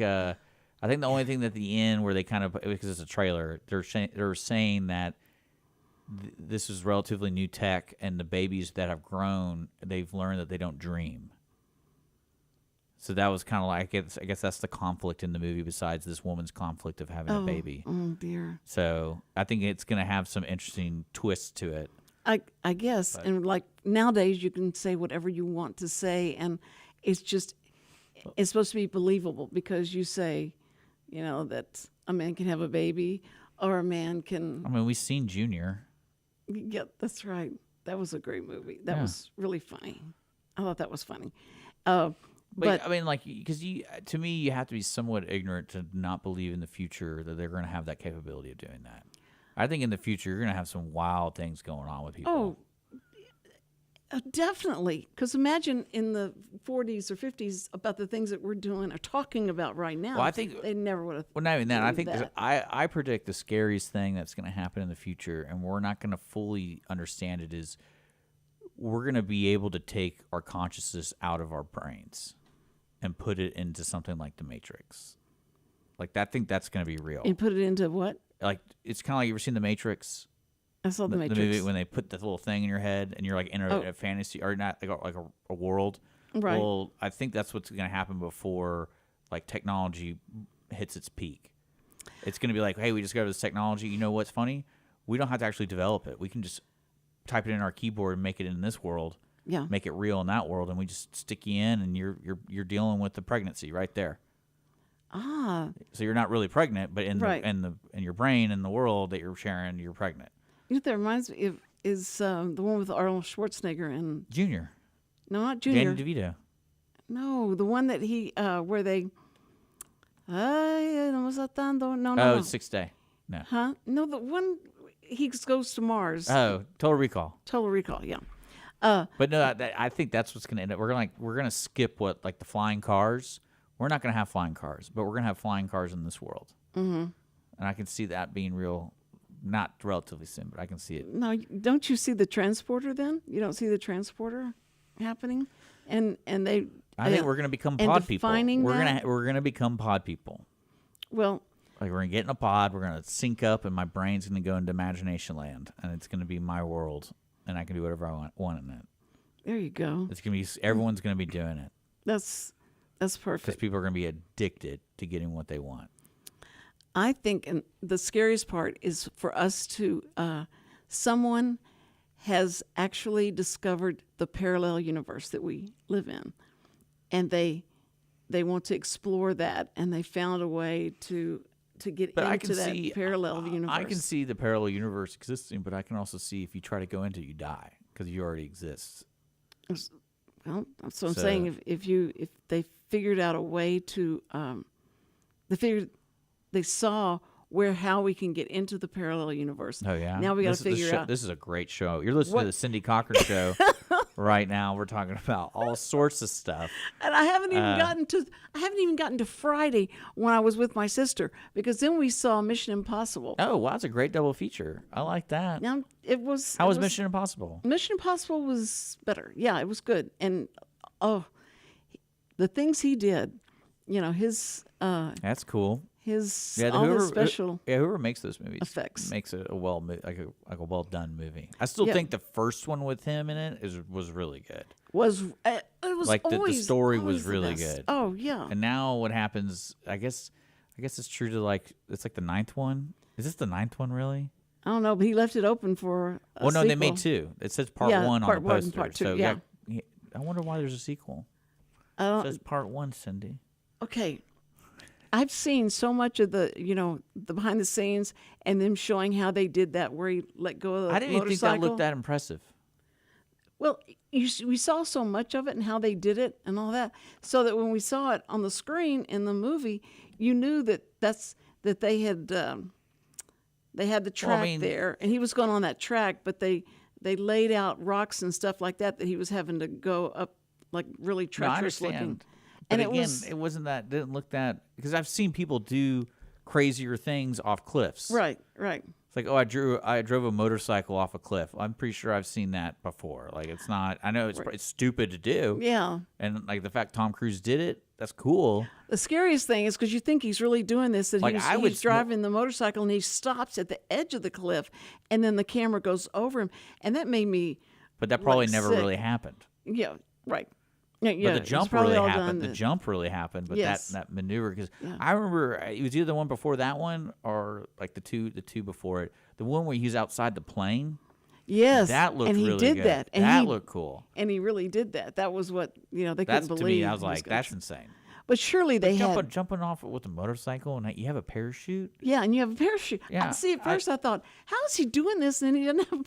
the only thing that at the end where they kind of, because it's a trailer, they're saying that this is relatively new tech, and the babies that have grown, they've learned that they don't dream. So that was kind of like, I guess that's the conflict in the movie, besides this woman's conflict of having a baby. Oh dear. So I think it's going to have some interesting twists to it. I guess, and like nowadays you can say whatever you want to say, and it's supposed to be believable because you say, that a man can have a baby or a man can. I mean, we've seen Junior. Yeah, that's right. That was a great movie. That Yeah. was really funny. I thought that was funny. But But I mean, like, because to me, you have to be somewhat ignorant to not believe in the future that they're going to have that capability of doing that. I think in the future, you're going to have some wild things going on with people. Definitely. Because imagine in the 40s or 50s about the things that we're doing or talking about right now. Well, I think- they never would have. Well, not even that. I believed think that. I predict the scariest thing that's going to happen in the future, and we're not going to fully understand it, is we're going to be able to take our consciousness out of our brains and put it into something like the Matrix. Like, I think that's going to be real. And put it into what? Like, it's kind of like, you ever seen the Matrix? I saw the Matrix. The movie when they put the little thing in your head and you're like in Oh. a fantasy, or not like a world. Right. Well, I think that's what's going to happen before like technology hits its peak. It's going to be like, hey, we discovered this technology. You know what's funny? We don't have to actually develop it. We can just type it in our keyboard and make it in this world. Yeah. Make it real in that world, and we just stick you in, and you're dealing with the pregnancy right there. Ah, So you're not really pregnant, but in Right. in your brain, in the world that you're sharing, you're pregnant. you know what that reminds me of is the one with Arnold Schwarzenegger and Junior, no, not Junior. Danny DeVito. No, the one that he where they. Ay, no me está dando. No, no, Oh, no. 6th Day. No. Huh? No, the one he goes to Mars. Oh, Total Recall. Total Recall. Yeah. But no, I think that's what's going to end up. We're gonna skip what, like the flying cars. We're not going to have flying cars, but we're going to have flying cars in this world. Mm-hmm. And I can see that being real, not relatively soon, but I can see it. No, don't you see the transporter then? You don't see the transporter happening, and they. I think we're going to become and pod people. defining We're that? gonna become pod people. Well, Like, we're gonna get in a pod. We're gonna sync up, and my brain's gonna go into imagination land, and it's gonna be my world, and I can do whatever I want in it. there you go. It's gonna be everyone's gonna be doing it That's because perfect. people are gonna be addicted to getting what they want. I think, and the scariest part is for us to. Someone has actually discovered the parallel universe that we live in, and they want to explore that, and they found a way to get But I into can that see parallel universe. I can see the parallel universe existing, but I can also see if you try to go into it, you die because you already exist. Well, that's what I'm So- saying. If they figured out a way to, they saw how we can get into the parallel universe. Oh yeah. Now we got This to is the figure show- out. This is a great show. You're listening to the Cindy Cochran show right now. We're talking about all sorts of stuff. And I haven't even gotten to Friday when I was with my sister, because then we saw Mission Impossible. Oh wow, it's a great double feature. I like that. Now it was. How it was Mission Impossible? Mission Impossible was better. Yeah, it was good. And the things he did, his That's cool. Yeah, all his special. whoever makes those movies effects. makes it a well done movie. I still Yeah. think the first one with him in it was really good. It was Like, the always, story was always the really best. good. Oh yeah. And now what happens? I guess it's true to it's like the 9th one. Is this the 9th one really? I don't know, but he left it open for a Well, no, they sequel. made 2. It says part Yeah, 1 part on the one, poster. part two, So yeah. I wonder why there's a sequel. I It don't, says part 1, Cindy. okay. I've seen so much of the the behind the scenes and them showing how they did that, where he let go of the I didn't even think that motorcycle. looked that impressive. Well, we saw so much of it and how they did it and all that, so that when we saw it on the screen in the movie, you knew that that they had the track there, and he was going on that track, but they laid out rocks and stuff like that he was having to go up, like really treacherous looking. But And again, didn't look that, because I've seen people do crazier things off cliffs. Right. It's like, I drove a motorcycle off a cliff. I'm pretty sure I've seen that before. Like, it's not, I know it's stupid to do. Yeah. And like the fact Tom Cruise did it, that's cool. The scariest thing is because you think he's really doing this, that he's driving the motorcycle and he stops at the edge of the cliff, and then the camera goes over him, and that made me. But that probably never sick. really happened. Yeah, right. Yeah, but the jump really happened. The jump really happened. But yes. that maneuver, because I remember it was either the one before that one or like the two before it. The one where he was outside the plane. Yes, that looked and he really did good. that. And that looked cool. And he really did that. That was what they couldn't believe. To me, I was like, that's insane. But surely they had jumping off with a motorcycle, and you have a parachute. Yeah, and you have a parachute. Yeah, see, at first I thought, how is he doing this? And he didn't have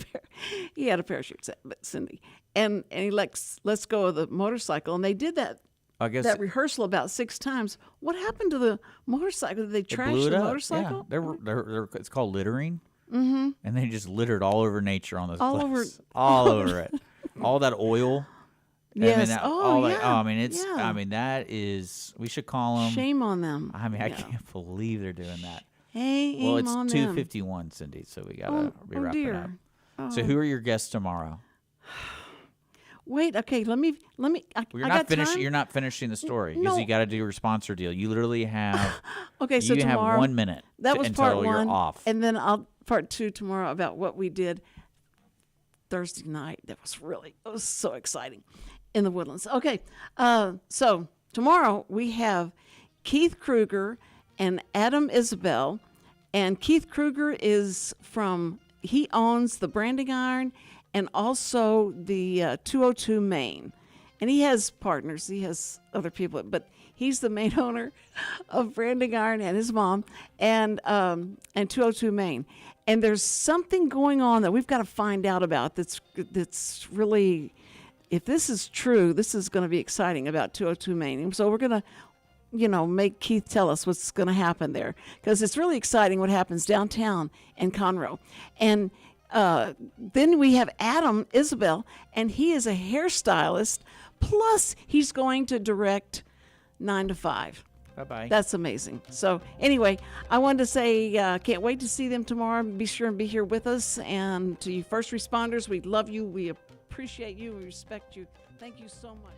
he had a parachute, Cindy, and he let's go of the motorcycle, and they did that. I guess that rehearsal about 6 times. What happened to the motorcycle? Did they trash the motorcycle? Yeah, it's called littering. Mm-hmm. And they just littered all over nature on those cliffs. All over it. All that oil. Yes. I mean, that is. We should call them. Shame on them. I mean, I can't believe they're doing that. Hey, well, it's 2:51, Cindy, so we gotta be wrapping up. Oh. So, who are your guests tomorrow? Wait, okay, let me. You're not finishing. You're not finishing the story because you got to do your sponsor deal. You literally have. Okay, so tomorrow. You have 1 minute. That was part until 1, you're off. and then part 2 tomorrow about what we did Thursday night. It was so exciting in the Woodlands. Okay, so tomorrow we have Keith Kruger and Adam Isabel, and Keith Kruger he owns the Branding Iron and also the 202 Maine. And he has partners. He has other people, but he's the main owner of Branding Iron and his mom and 202 Maine. And there's something going on that we've got to find out about that's really, if this is true, this is going to be exciting about 202 Maine. And so we're going to make Keith tell us what's going to happen there, because it's really exciting what happens downtown in Conroe. And then we have Adam Isabel, and he is a hairstylist, plus he's going to direct 9 to 5. Bye-bye. That's amazing. So anyway, I wanted to say can't wait to see them tomorrow. Be sure and be here with us. And to you first responders, we love you. We appreciate you. We respect you. Thank you so much.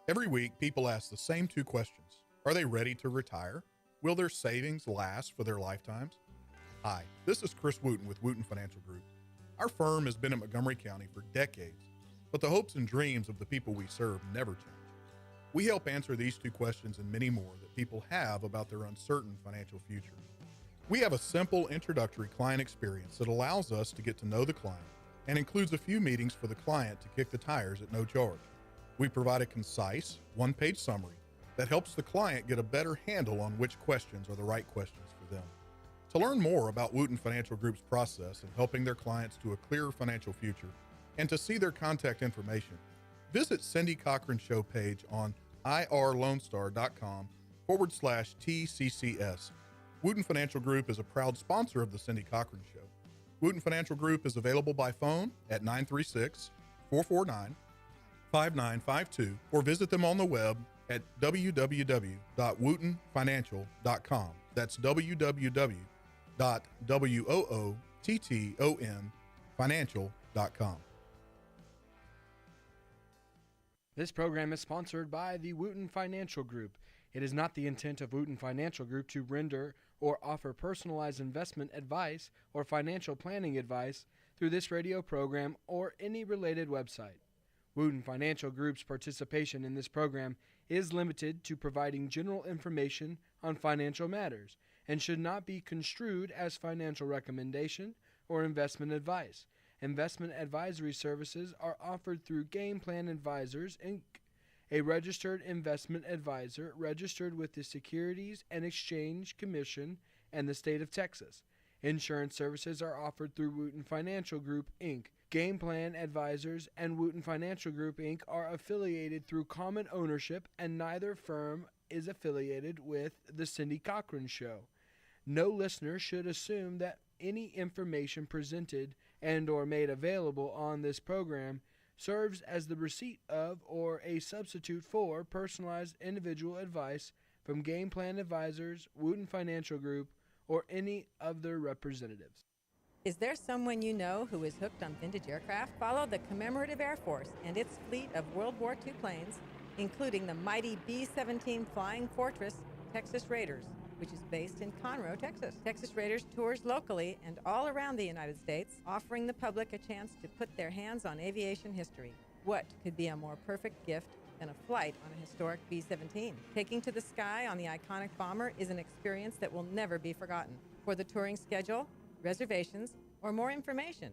Every week, people ask the same 2 questions. Are they ready to retire? Will their savings last for their lifetimes? Hi, this is Chris Wootton with Wootton Financial Group. Our firm has been in Montgomery County for decades, but the hopes and dreams of the people we serve never change. We help answer these 2 questions and many more that people have about their uncertain financial future. We have a simple introductory client experience that allows us to get to know the client and includes a few meetings for the client to kick the tires at no charge. We provide a concise, 1-page summary that helps the client get a better handle on which questions are the right questions for them. To learn more about Wootton Financial Group's process in helping their clients to a clearer financial future and to see their contact information, visit Cindy Cochran's show page on irlonestar.com/TCCS. Wootton Financial Group is a proud sponsor of the Cindy Cochran Show. Wootton Financial Group is available by phone at 936-449-5952 or visit them on the web at www.woottonfinancial.com. That's www.woottonfinancial.com. This program is sponsored by the Wootton Financial Group. It is not the intent of Wootton Financial Group to render or offer personalized investment advice or financial planning advice through this radio program or any related website. Wootton Financial Group's participation in this program is limited to providing general information on financial matters and should not be construed as financial recommendation or investment advice. Investment advisory services are offered through Game Plan Advisors, Inc., a registered investment advisor registered with the Securities and Exchange Commission and the state of Texas. Insurance services are offered through Wootton Financial Group, Inc. Game Plan Advisors and Wootton Financial Group, Inc. are affiliated through common ownership, and neither firm is affiliated with The Cindy Cochran Show. No listener should assume that any information presented and or made available on this program serves as the receipt of or a substitute for personalized individual advice from Game Plan Advisors, Wootton Financial Group, or any of their representatives. Is there someone you know who is hooked on vintage aircraft? Follow the Commemorative Air Force and its fleet of World War II planes, including the mighty B-17 Flying Fortress Texas Raiders, which is based in Conroe, Texas. Texas Raiders tours locally and all around the United States, offering the public a chance to put their hands on aviation history. What could be a more perfect gift than a flight on a historic B-17? Taking to the sky on the iconic bomber is an experience that will never be forgotten. For the touring schedule, reservations, or more information,